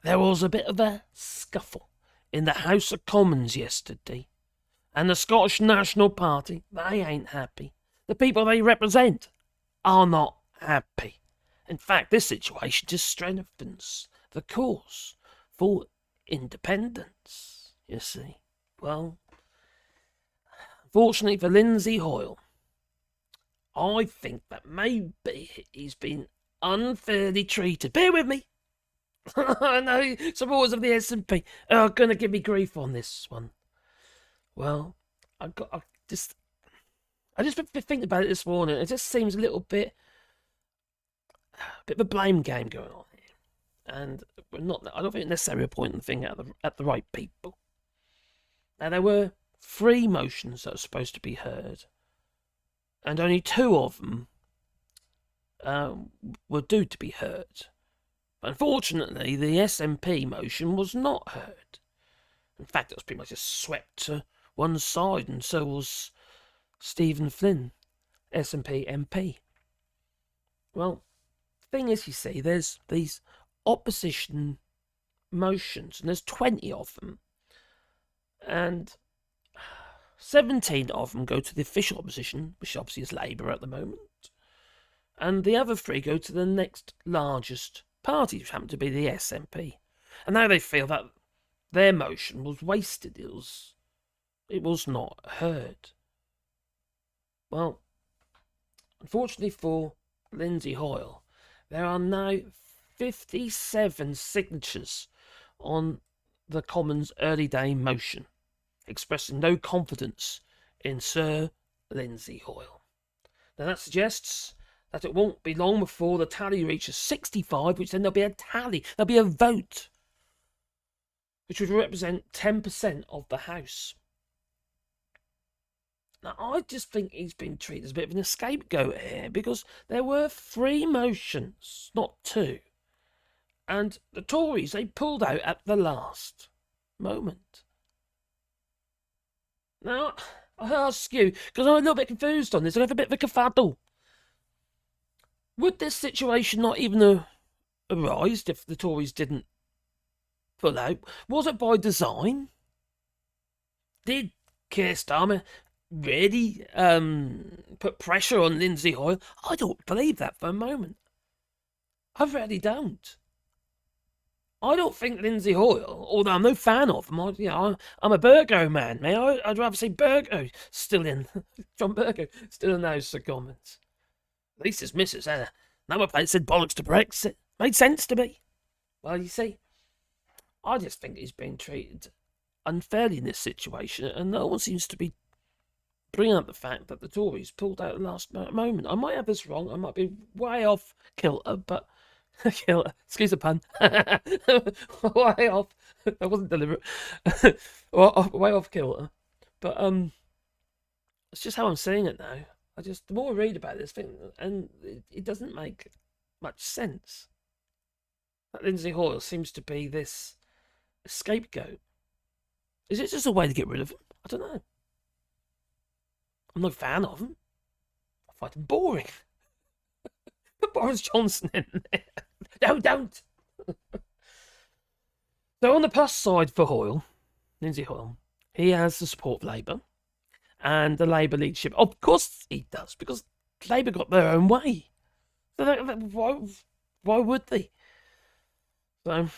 there was a bit of a scuffle in the House of Commons yesterday, and the Scottish National Party, they ain't happy. The people they represent are not happy. In fact, this situation just strengthens the cause for independence, you see. Well, fortunately for Lindsay Hoyle, I think that maybe he's been unfairly treated. Bear with me. I know supporters of the SNP are going to give me grief on this one. Well, I just been thinking about it this morning. It just seems a bit of a blame game going on here, and I don't think necessarily we're pointing the finger at the right people. Now, there were 3 motions that were supposed to be heard, and only 2 of them were due to be heard. Unfortunately, the SNP motion was not heard. In fact, it was pretty much just swept to one side, and so was Stephen Flynn, SNP MP. Well, the thing is, you see, there's these opposition motions, and there's 20 of them, and 17 of them go to the official opposition, which obviously is Labour at the moment, and the other 3 go to the next largest party, which happened to be the SNP. And now they feel that their motion was wasted. It was not heard. Well, unfortunately for Lindsay Hoyle, there are now 57 signatures on the Commons early day motion, expressing no confidence in Sir Lindsay Hoyle. Now that suggests that it won't be long before the tally reaches 65, which then there'll be a tally, there'll be a vote, which would represent 10% of the House. Now, I just think he's been treated as a bit of an scapegoat here, because there were 3 motions, not 2. And the Tories, they pulled out at the last moment. Now, I ask you, because I'm a little bit confused on this, I have a bit of a kerfuffle. Would this situation not even arise if the Tories didn't pull out? Was it by design? Did Keir Starmer really put pressure on Lindsay Hoyle? I don't believe that for a moment. I really don't. I don't think Lindsay Hoyle, although I'm no fan of him, I'm a Burgo man. I'd rather see Burgo still in, John Burgo still in those comments. At least his missus had a number plate that said bollocks to Brexit. Made sense to me. Well, you see, I just think he's being treated unfairly in this situation, and no one seems to be bringing up the fact that the Tories pulled out at the last moment. I might have this wrong. I might be way off kilter, but kilter, excuse the pun. Way off. That wasn't deliberate. Way off kilter. But it's just how I'm seeing it now. The more I read about this thing, and it doesn't make much sense. That Lindsay Hoyle seems to be this scapegoat. Is it just a way to get rid of him? I don't know. I'm no fan of him. I find him boring. Put Boris Johnson in there. No, don't. So on the plus side for Hoyle, Lindsay Hoyle, he has the support of Labour and the Labour leadership. Of course he does, because Labour got their own way. So why would they? So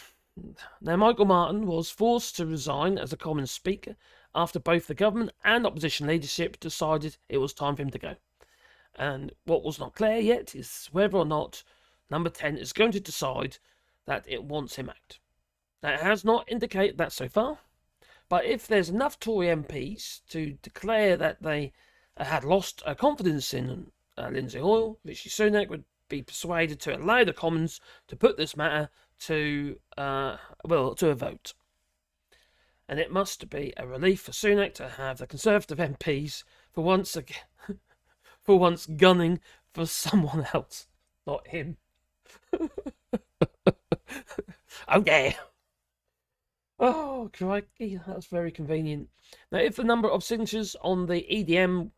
now Michael Martin was forced to resign as a Commons Speaker after both the government and opposition leadership decided it was time for him to go. And what was not clear yet is whether or not Number 10 is going to decide that it wants him out. Now, it has not indicated that so far, but if there's enough Tory MPs to declare that they had lost confidence in Lindsay Hoyle, Rishi Sunak would be persuaded to allow the Commons to put this matter to a vote. And it must be a relief for Sunak to have the Conservative MPs for once gunning for someone else, not him. Okay. Oh, crikey, that's very convenient. Now, if the number of signatures on the EDM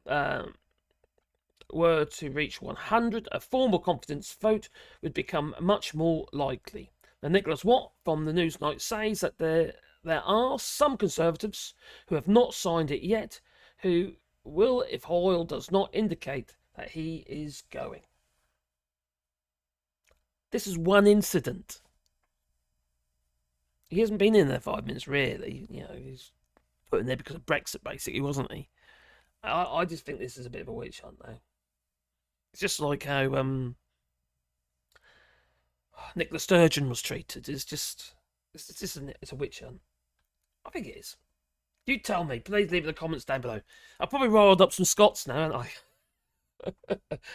were to reach 100, a formal confidence vote would become much more likely. And Nicholas Watt from the Newsnight says that there are some Conservatives who have not signed it yet, who will if Hoyle does not indicate that he is going. This is one incident. He hasn't been in there 5 minutes, really. You know, he's put in there because of Brexit, basically, wasn't he? I just think this is a bit of a witch hunt, though. It's just like how Nicola Sturgeon was treated. It's a witch hunt. I think it is. You tell me. Please leave in the comments down below. I've probably rolled up some Scots now, haven't I?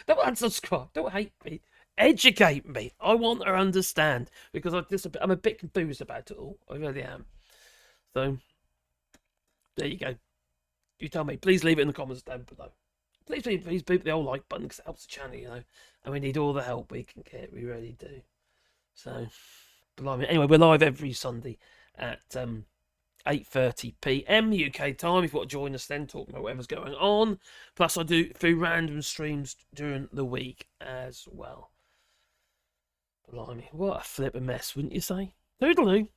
Don't unsubscribe. Don't hate me. Educate me. I want to understand because I'm a bit confused about it all. I really am. So there you go. You tell me. Please leave it in the comments down below. Please beat the old like button because it helps the channel, you know. And we need all the help we can get. We really do. So, blimey. Anyway, we're live every Sunday at 8:30 p.m. UK time. If you want to join us then, talk about whatever's going on. Plus, I do through random streams during the week as well. Blimey, what a flip of mess, wouldn't you say? Toodaloo.